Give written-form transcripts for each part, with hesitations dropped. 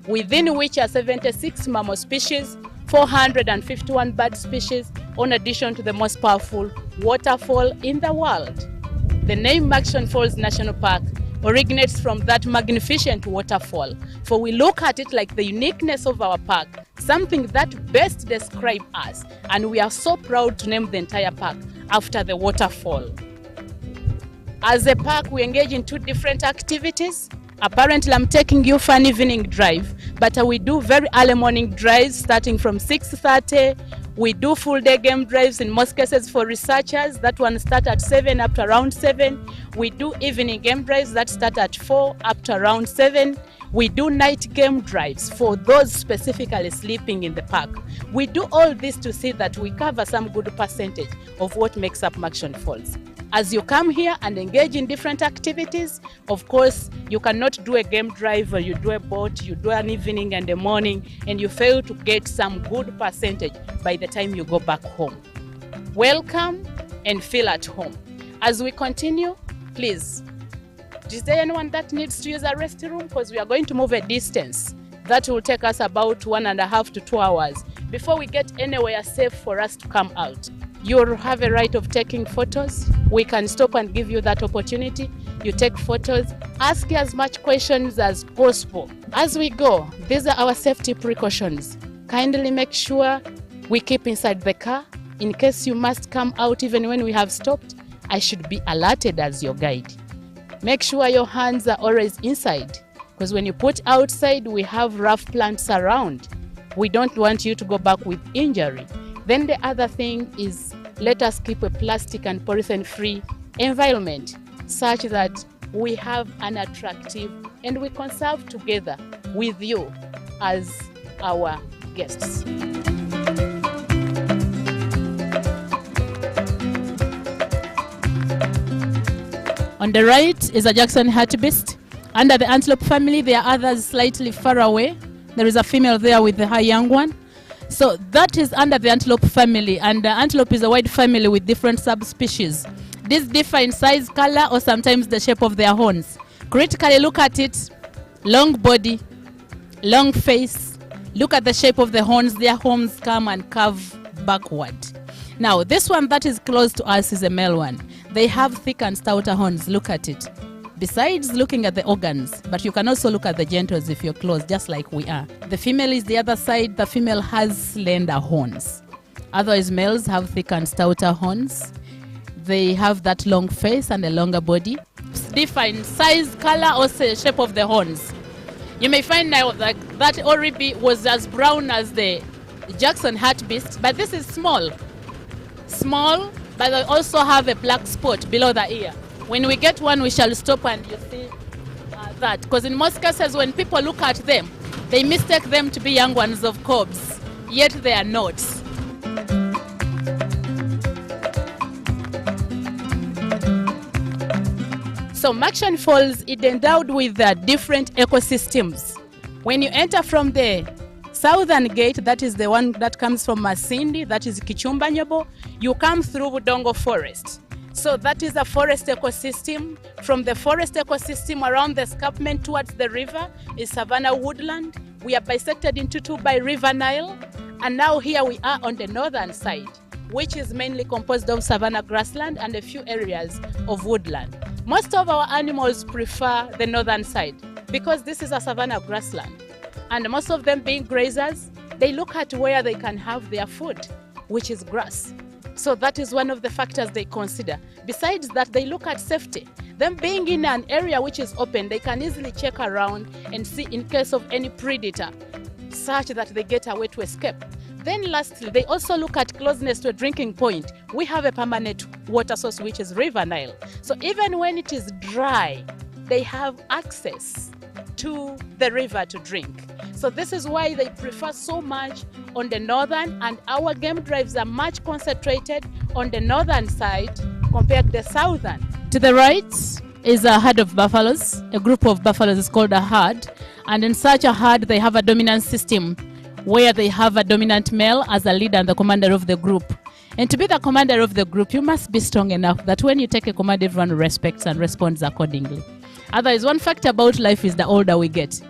within which are 76 mammal species, 451 bird species, in addition to the most powerful waterfall in the world. The name Murchison Falls National Park originates from that magnificent waterfall, for we look at it like the uniqueness of our park, something that best describes us, and we are so proud to name the entire park after the waterfall. As a park, we engage in 2 different activities. Apparently, I'm taking you for an evening drive, but we do very early morning drives starting from 6:30. We do full day game drives in most cases for researchers. That one start at 7 up to around 7. We do evening game drives that start at 4 up to around 7. We do night game drives for those specifically sleeping in the park. We do all this to see that we cover some good percentage of what makes up Murchison Falls. As you come here and engage in different activities, of course, you cannot do a game drive or you do a boat, you do an evening and a morning, and you fail to get some good percentage by the time you go back home. Welcome and feel at home. As we continue, please, is there anyone that needs to use a restroom? Because we are going to move a distance that will take us about 1.5 to 2 hours before we get anywhere safe for us to come out. You'll have a right of taking photos. We can stop and give you that opportunity. You take photos, ask as much questions as possible. As we go, these are our safety precautions. Kindly make sure we keep inside the car. In case you must come out even when we have stopped, I should be alerted as your guide. Make sure your hands are always inside, because when you put outside, we have rough plants around. We don't want you to go back with injury. Then the other thing is, let us keep a plastic and polythene-free environment such that we have an attractive and we conserve together with you as our guests. On the right is a Jackson hartebeest. Under the antelope family, there are others slightly far away. There is a female there with her young one. So that is under the antelope family, and antelope is a wide family with different subspecies. These differ in size, color, or sometimes the shape of their horns. Critically look at it: long body, long face. Look at the shape of the horns. Their horns come and curve backward. Now, this one that is close to us is a male one. They have thick and stouter horns. Look at it. Besides looking at the organs, but you can also look at the genitals if you're close, just like we are. The female is the other side. The female has slender horns. Otherwise, males have thick and stouter horns. They have that long face and a longer body. Different size, color, or shape of the horns. You may find now that oribi was as brown as the Jackson hartebeest, but this is small. Small, but they also have a black spot below the ear. When we get one, we shall stop and you see that. Because in most cases, when people look at them, they mistake them to be young ones of cobs, yet they are not. So Murchison Falls is endowed with different ecosystems. When you enter from the southern gate, that is the one that comes from Masindi, that is Kichumbanyobo, you come through Budongo Forest. So that is a forest ecosystem. From the forest ecosystem around the escarpment towards the river is savanna woodland. We are bisected into 2 by River Nile. And now here we are on the northern side, which is mainly composed of savanna grassland and a few areas of woodland. Most of our animals prefer the northern side because this is a savanna grassland. And most of them being grazers, they look at where they can have their food, which is grass. So that is one of the factors they consider. Besides that, they look at safety. Them being in an area which is open, they can easily check around and see in case of any predator, such that they get away to escape. Then lastly, they also look at closeness to a drinking point. We have a permanent water source, which is River Nile. So even when it is dry, they have access to the river to drink. So this is why they prefer so much on the northern, and our game drives are much concentrated on the northern side compared to the southern. To the right is a herd of buffaloes. A group of buffaloes is called a herd, and in such a herd they have a dominant system where they have a dominant male as a leader and the commander of the group. And to be the commander of the group, you must be strong enough that when you take a command, everyone respects and responds accordingly. Otherwise, one fact about life is the older we get,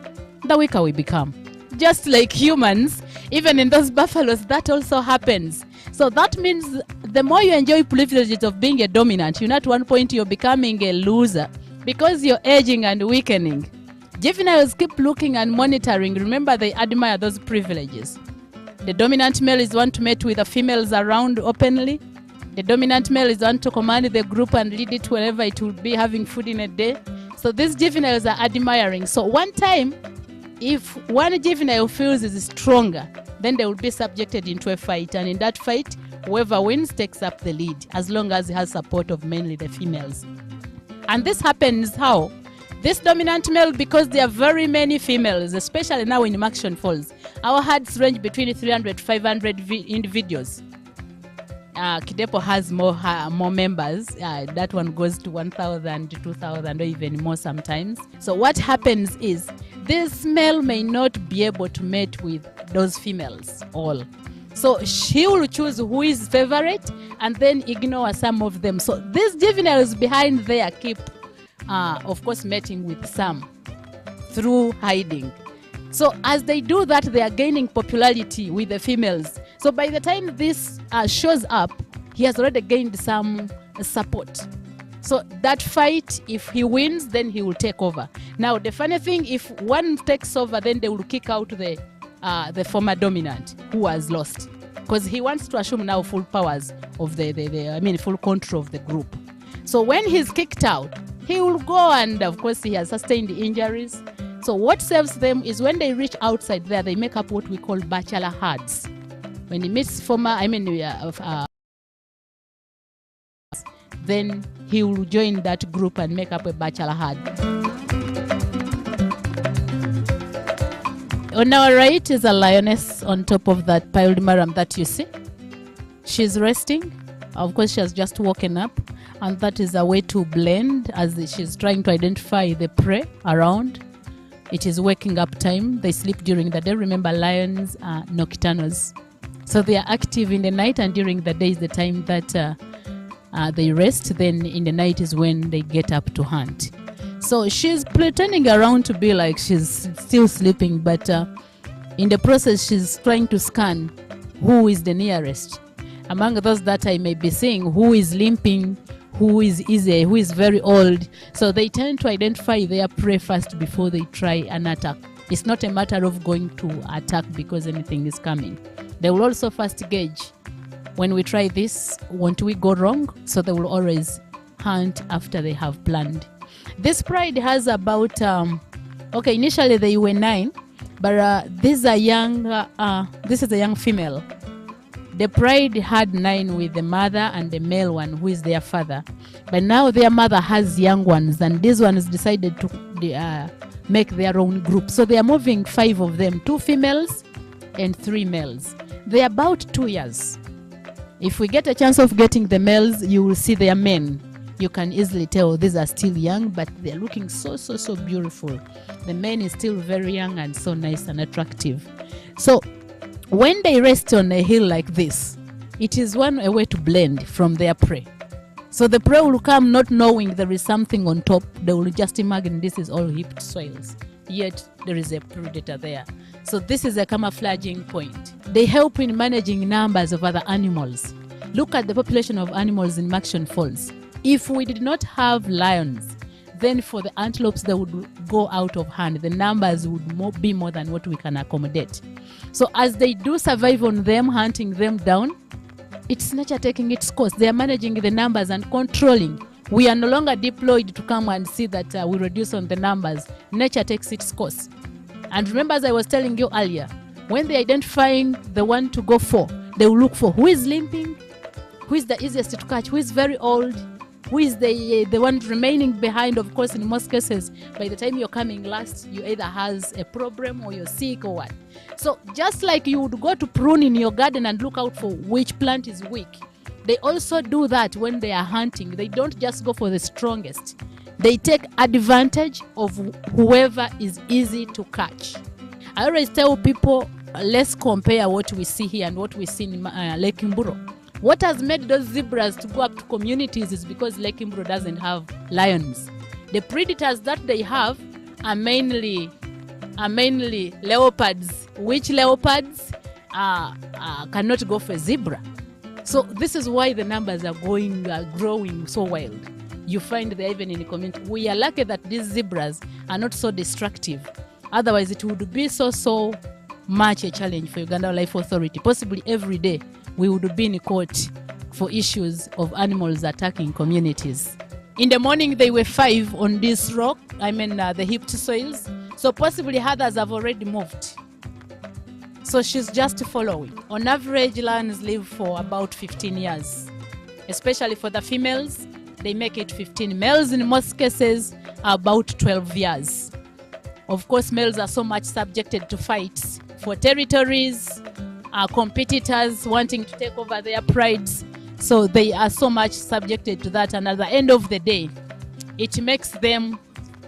the weaker we become. just like humans, even in those buffaloes, that also happens. So that means the more you enjoy privileges of being a dominant, at one point you're becoming a loser because you're aging and weakening. Juveniles keep looking and monitoring. Remember, they admire those privileges. The dominant male is one to mate with the females around openly. The dominant male is one to command the group and lead it wherever it will be having food in a day. So these juveniles are admiring. So one time, if one juvenile feels is stronger, then they will be subjected into a fight. And in that fight, whoever wins takes up the lead, as long as he has support of mainly the females. And this happens how? This dominant male, because there are very many females, especially now in Action Falls, our herds range between 300 to 500 individuals. Kidepo has more members. That one goes to 1,000 to 2,000 or even more sometimes. So what happens is this male may not be able to mate with those females all. So she will choose who is favorite and then ignore some of them. So these juveniles behind there keep, of course, mating with some through hiding. So as they do that, they are gaining popularity with the females. So by the time this shows up, he has already gained some support. So that fight, if he wins, then he will take over. Now, the funny thing, if one takes over, then they will kick out the former dominant who has lost. Because he wants to assume now full powers of full control of the group. So when he's kicked out, he will go and, of course, he has sustained injuries. So what saves them is when they reach outside there, they make up what we call bachelor herds. When he meets then he will join that group and make up a bachelor herd. On our right is a lioness on top of that piled maram that you see. She's resting. Of course, she has just woken up, and that is a way to blend as she's trying to identify the prey around. It is waking up time. They sleep during the day. Remember, lions are nocturnals. So they are active in the night, and during the day is the time that they rest. Then in the night is when they get up to hunt. So she's pretending around to be like she's still sleeping, but in the process, she's trying to scan who is the nearest. Among those that I may be seeing, who is limping, who is easy, who is very old. So they tend to identify their prey first before they try an attack. It's not a matter of going to attack because anything is coming. They will also first gauge, when we try this, won't we go wrong? So they will always hunt after they have planned. This pride has about, initially they were 9, but this is a young female. The pride had 9 with the mother and the male one who is their father. But now their mother has young ones, and these ones decided to make their own group. So they are moving 5 of them, 2 females and 3 males. They are about 2 years. If we get a chance of getting the males, you will see their men. You can easily tell these are still young, but they're looking so beautiful. The man is still very young and so nice and attractive. So when they rest on a hill like this, it is a way to blend from their prey. So the prey will come not knowing there is something on top. They will just imagine this is all heaped soils, yet there is a predator there. So this is a camouflaging point. They help in managing numbers of other animals. Look at the population of animals in Action Falls. If we did not have lions, then for the antelopes, they would go out of hand. The numbers would be more than what we can accommodate. So as they do survive on them, hunting them down, it's nature taking its course. They are managing the numbers and controlling. We are no longer deployed to come and see that we reduce on the numbers. Nature takes its course. And remember, as I was telling you earlier, when they're identifying the one to go for, they will look for who is limping, who is the easiest to catch, who is very old, who is the one remaining behind. Of course, in most cases, by the time you're coming last, you either has a problem or you're sick or what. So just like you would go to prune in your garden and look out for which plant is weak, they also do that when they are hunting. They don't just go for the strongest. They take advantage of whoever is easy to catch. I always tell people, let's compare what we see here and what we see in Lake Mburo. What has made those zebras to go up to communities is because Lake Mburo doesn't have lions. The predators that they have are mainly are mainly leopards. Which leopards cannot go for zebra? So this is why the numbers are growing so wild. You find they're even in the community. We are lucky that these zebras are not so destructive. Otherwise, it would be so much a challenge for Uganda Wildlife Authority. Possibly every day we would be in court for issues of animals attacking communities. In the morning, they were 5 on this rock, the heaped soils. So possibly others have already moved. So she's just following. On average, lions live for about 15 years. Especially for the females, they make it 15. Males, in most cases, are about 12 years. Of course, males are so much subjected to fights for territories, competitors wanting to take over their prides. So they are so much subjected to that. And at the end of the day, it makes them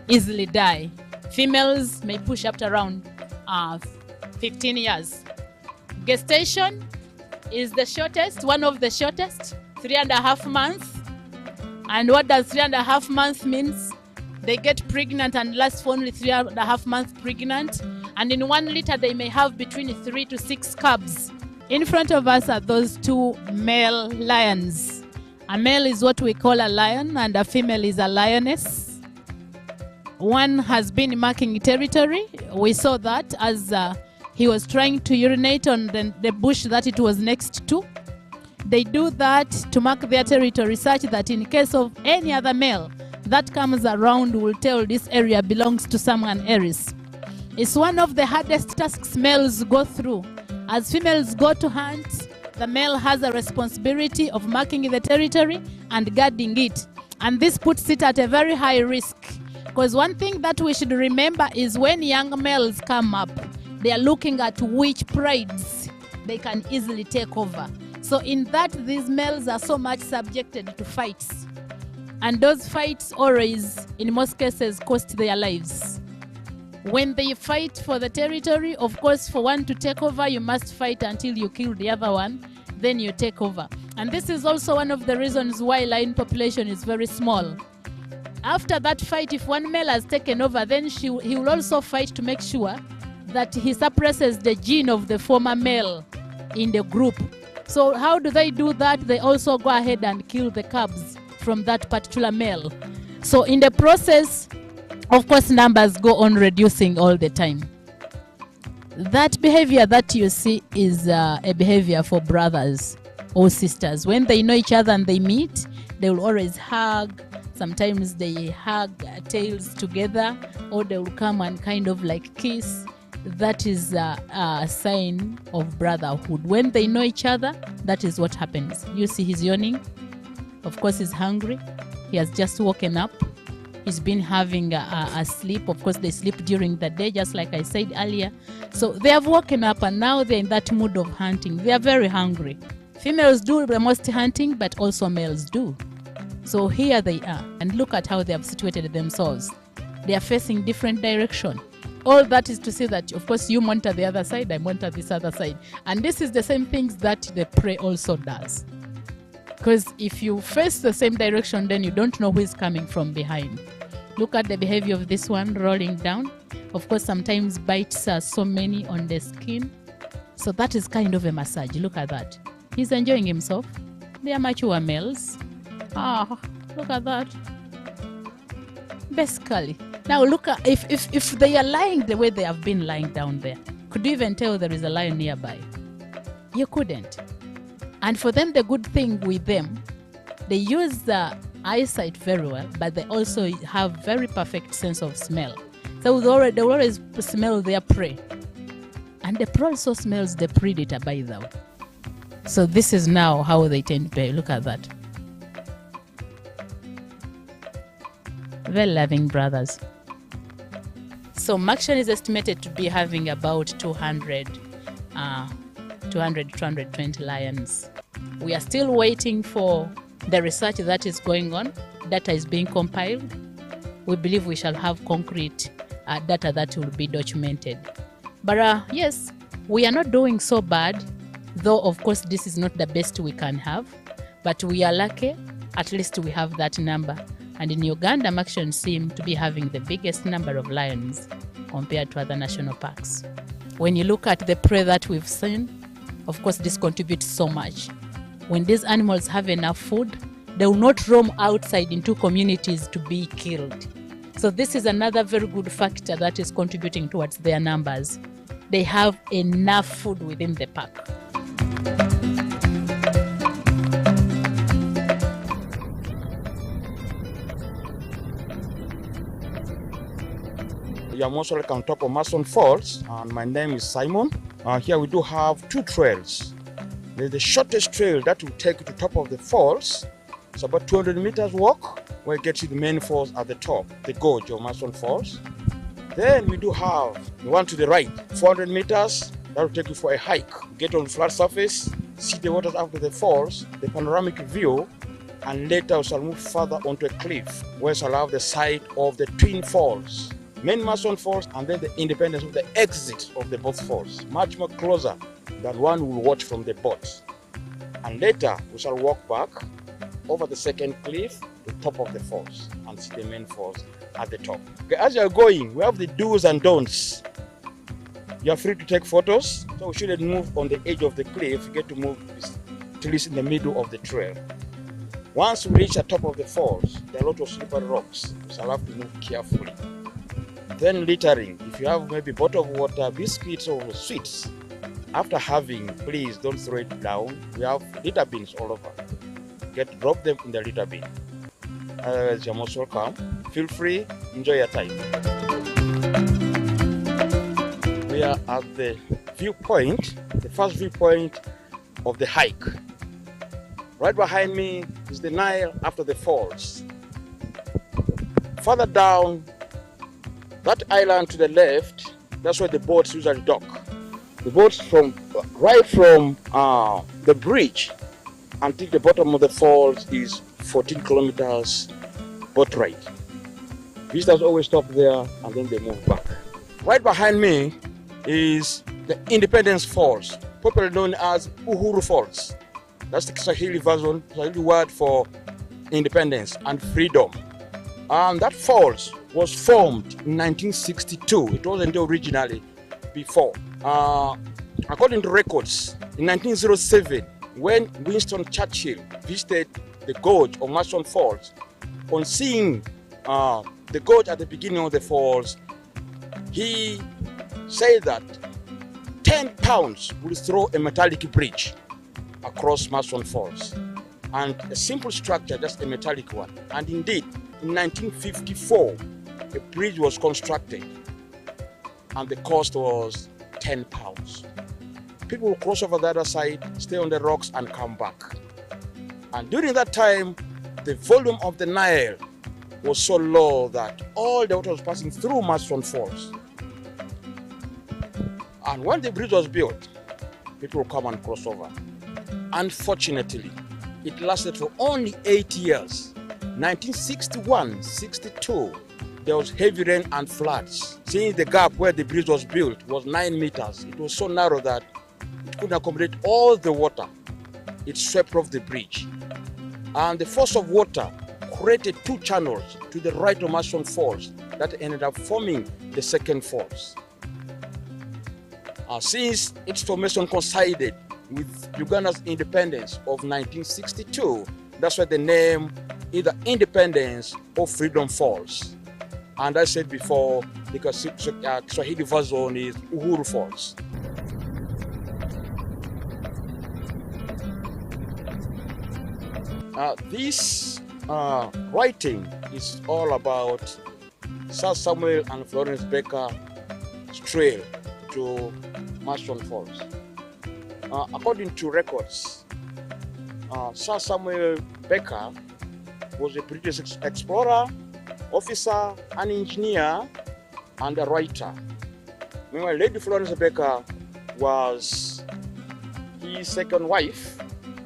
easily die. Females may push up to around 15 years. Gestation is the shortest, one of the shortest, 3.5 months. And what does 3.5 months means? They get pregnant and last for only 3.5 months pregnant. And in 1 litter, they may have between 3 to 6 cubs. In front of us are those 2 male lions. A male is what we call a lion and a female is a lioness. One has been marking territory. We saw that as he was trying to urinate on the bush that it was next to. They do that to mark their territory such that in case of any other male that comes around will tell this area belongs to someone else. It's one of the hardest tasks males go through. As females go to hunt, the male has a responsibility of marking the territory and guarding it. And this puts it at a very high risk. Because one thing that we should remember is when young males come up, they are looking at which prides they can easily take over. So in that, these males are so much subjected to fights. And those fights always, in most cases, cost their lives. When they fight for the territory, of course, for one to take over, you must fight until you kill the other one, then you take over. And this is also one of the reasons why lion population is very small. After that fight, if one male has taken over, then he will also fight to make sure that he suppresses the gene of the former male in the group. So how do they do that? They also go ahead and kill the cubs from that particular male. So in the process, of course, numbers go on reducing all the time. That behavior that you see is a behavior for brothers or sisters. When they know each other and they meet, they will always hug. Sometimes they hug tails together, or they will come and kind of like kiss. That is a sign of brotherhood. When they know each other, that is what happens. You see he's yawning. Of course, he's hungry. He has just woken up. He's been having a sleep. Of course, they sleep during the day, just like I said earlier. So they have woken up and now they're in that mood of hunting. They are very hungry. Females do the most hunting, but also males do. So here they are. And look at how they have situated themselves. They are facing different direction. All that is to say that, of course, you monitor the other side, I monitor this other side. And this is the same things that the prey also does. Because if you face the same direction, then you don't know who is coming from behind. Look at the behavior of this one rolling down. Of course, sometimes bites are so many on the skin. So that is kind of a massage. Look at that. He's enjoying himself. They are mature males. Ah, look at that. Basically. Now look at, if they are lying the way they have been lying down there, could you even tell there is a lion nearby? You couldn't. And for them, the good thing with them, they use the eyesight very well, but they also have very perfect sense of smell. So they will always smell their prey. And the prey also smells the predator, by the way. So this is now how they tend to behave. Look at that. Very loving brothers. So Makshan is estimated to be having about 220 lions. We are still waiting for the research that is going on. Data is being compiled. We believe we shall have concrete data that will be documented. But yes, we are not doing so bad, though of course this is not the best we can have. But we are lucky, at least we have that number. And in Uganda, Makshan seem to be having the biggest number of lions compared to other national parks. When you look at the prey that we've seen, of course, this contributes so much. When these animals have enough food, they will not roam outside into communities to be killed. So this is another very good factor that is contributing towards their numbers. They have enough food within the park. You are most welcome on top of Mason Falls, and my name is Simon. Here we do have two trails. There's the shortest trail that will take you to the top of the falls. It's about 200 meters walk, where you get to the main falls at the top, the gorge of Mason Falls. Then we do have the one to the right, 400 meters, that will take you for a hike. You get on flat surface, see the waters after the falls, the panoramic view, and later we shall move further onto a cliff, where we shall have the site of the twin falls. Main Mason Falls, and then the independence of the exit of the both falls, much more closer than one will watch from the boat. And later we shall walk back over the second cliff to the top of the falls and see the main falls at the top. Okay, as you are going, we have the do's and don'ts. You are free to take photos, so we shouldn't move on the edge of the cliff. You get to move till it's in the middle of the trail. Once we reach the top of the falls, there are a lot of slippery rocks. We shall have to move carefully. Then littering. If you have maybe bottle of water, biscuits or sweets, after having, please don't throw it down. We have litter bins all over. Drop them in the litter bin. Otherwise, you're most welcome. Feel free, enjoy your time. We are at the viewpoint, the first viewpoint of the hike. Right behind me is the Nile after the falls. Further down, that island to the left, that's where the boats usually dock. The boats right from the bridge until the bottom of the falls is 14 kilometers boat ride. Visitors always stop there and then they move back. Right behind me is the Independence Falls, popularly known as Uhuru Falls. That's the Kiswahili version, Kiswahili word for independence and freedom. And that falls was formed in 1962. It wasn't originally before. According to records, in 1907, when Winston Churchill visited the gorge of Mason Falls, on seeing the gorge at the beginning of the falls, he said that 10 pounds will throw a metallic bridge across Mason Falls. And a simple structure, just a metallic one. And indeed, in 1954, a bridge was constructed and the cost was 10 pounds. People will cross over the other side, stay on the rocks and come back. And during that time, the volume of the Nile was so low that all the water was passing through Mason Falls. And when the bridge was built, people will come and cross over. Unfortunately, it lasted for only 8 years. 1961, 62, there was heavy rain and floods. Since the gap where the bridge was built was 9 meters, it was so narrow that it couldn't accommodate all the water. It swept off the bridge. And the force of water created two channels to the right of Mason Falls that ended up forming the second falls. Since its formation coincided with Uganda's independence of 1962, that's why the name either Independence or Freedom Falls. And I said before, because Swahili version is Uhuru Falls. This writing is all about Sir Samuel and Florence Baker's trail to Mason Falls. According to records, Sir Samuel Baker was a British explorer, officer, an engineer, and a writer. Meanwhile, Lady Florence Baker was his second wife.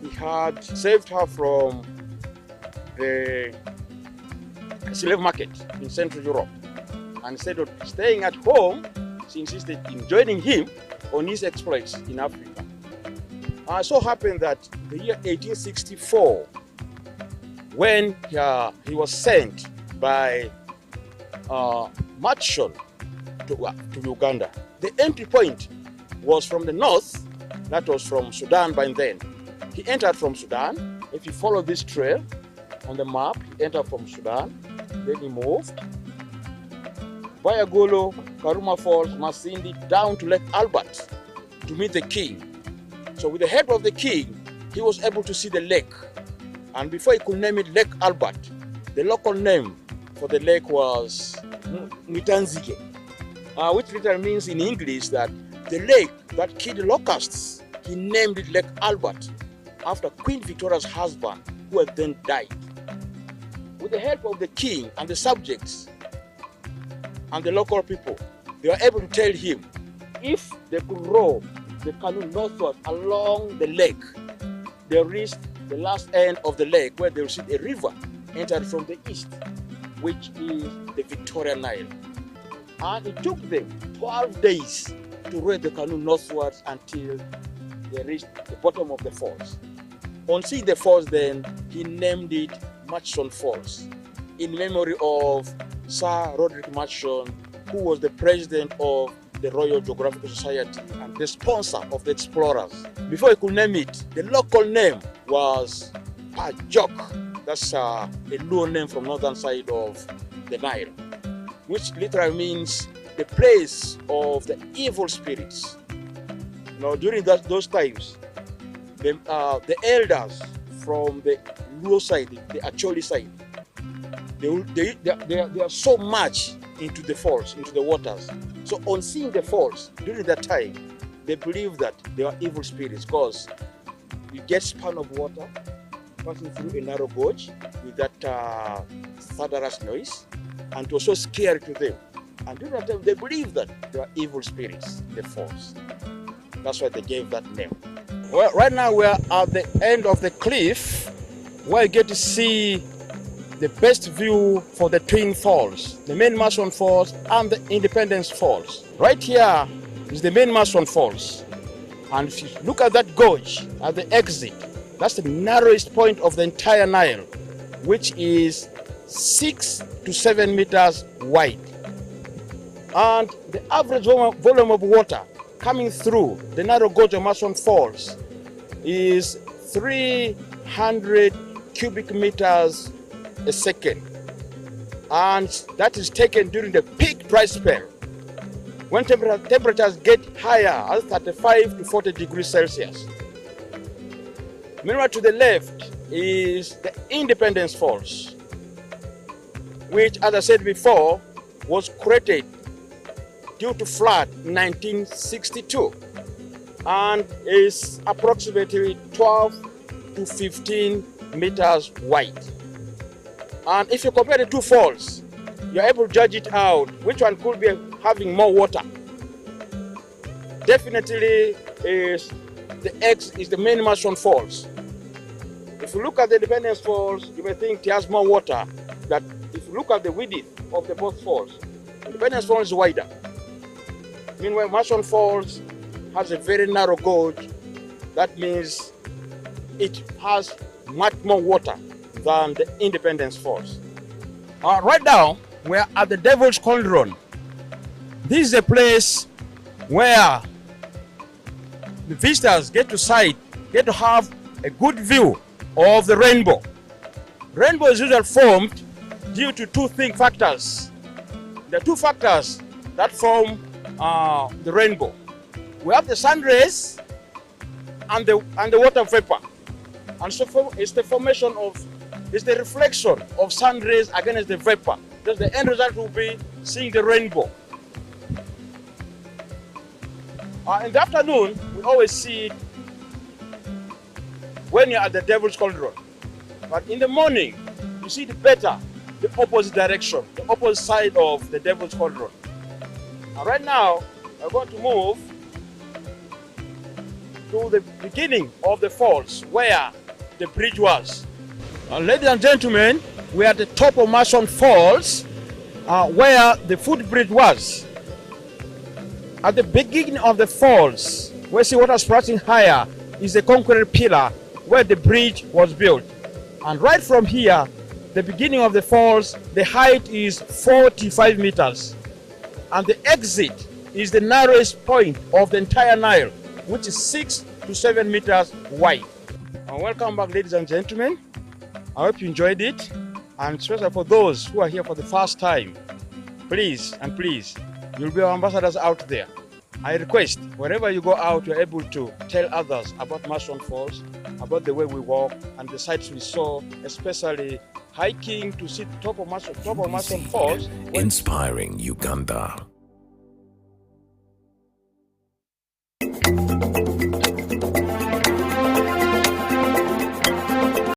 He had saved her from the slave market in Central Europe. And instead of staying at home, she insisted in joining him on his exploits in Africa. It so happened that the year 1864, when he was sent by Matchon to Uganda. The entry point was from the north, that was from Sudan by then. He entered from Sudan. If you follow this trail on the map, he entered from Sudan, then he moved via Golo, Karuma Falls, Masindi, down to Lake Albert to meet the king. So with the help of the king, he was able to see the lake. And before he could name it Lake Albert, the local name for the lake was Mwitanzige, which literally means in English that the lake that killed locusts, he named it Lake Albert after Queen Victoria's husband, who had then died. With the help of the king and the subjects and the local people, they were able to tell him if they could row the canoe northward along the lake, they reached the last end of the lake where they will see a river entered from the east, which is the Victoria Nile. And it took them 12 days to row the canoe northwards until they reached the bottom of the falls. On seeing the falls then, he named it Murchison Falls in memory of Sir Roderick Murchison, who was the president of the Royal Geographical Society and the sponsor of the explorers. Before he could name it, the local name was Pajok. That's a Luo name from northern side of the Nile, which literally means the place of the evil spirits. During those times, the elders from the Luo side, the Acholi side, they are so much into the falls, into the waters. So on seeing the falls during that time, they believe that they are evil spirits because you get span of water passing through a narrow gorge with that thunderous noise, and it was so scary to them. And during that time, they believe that they are evil spirits, the falls. That's why they gave that name. Well, right now we are at the end of the cliff where you get to see the best view for the Twin Falls, the main Murchison Falls and the Independence Falls. Right here is the main Murchison Falls. And if you look at that gorge at the exit, that's the narrowest point of the entire Nile, which is 6 to 7 meters wide. And the average volume of water coming through the narrow gorge of Murchison Falls is 300 cubic meters a second, and that is taken during the peak dry spell when temperatures get higher as 35 to 40 degrees Celsius. Meanwhile, to the left is the Independence Falls, which, as I said before, was created due to flood in 1962 and is approximately 12 to 15 meters wide. And if you compare the two falls, you're able to judge it out which one could be having more water. Definitely is the main Murchison Falls. If you look at the Independence Falls, you may think it has more water. But if you look at the width of the both falls, Independence Falls is wider. Meanwhile, Murchison Falls has a very narrow gorge. That means it has much more water than the Independence Falls. Right now, we're at the Devil's Cauldron. This is a place where the visitors get to have a good view of the rainbow. Rainbow is usually formed due to two factors. The two factors that form the rainbow. We have the sun rays and the water vapor. And so it's the reflection of sun rays against the vapor. Thus the end result will be seeing the rainbow. In the afternoon, we always see it when you're at the Devil's Cauldron. But in the morning, you see it better, the opposite direction, the opposite side of the Devil's Cauldron. And right now, we're going to move to the beginning of the falls where the bridge was. Ladies and gentlemen, we are at the top of Murchison Falls where the footbridge was. At the beginning of the falls, where you see water splashing higher, is the concrete pillar where the bridge was built. And right from here, the beginning of the falls, the height is 45 meters. And the exit is the narrowest point of the entire Nile, which is 6 to 7 meters wide. And welcome back, ladies and gentlemen. I hope you enjoyed it. And especially for those who are here for the first time, please, you'll be our ambassadors out there. I request, wherever you go out, you're able to tell others about Marston Falls, about the way we walk and the sights we saw, especially hiking to see the top of Marston Falls. Inspiring Uganda.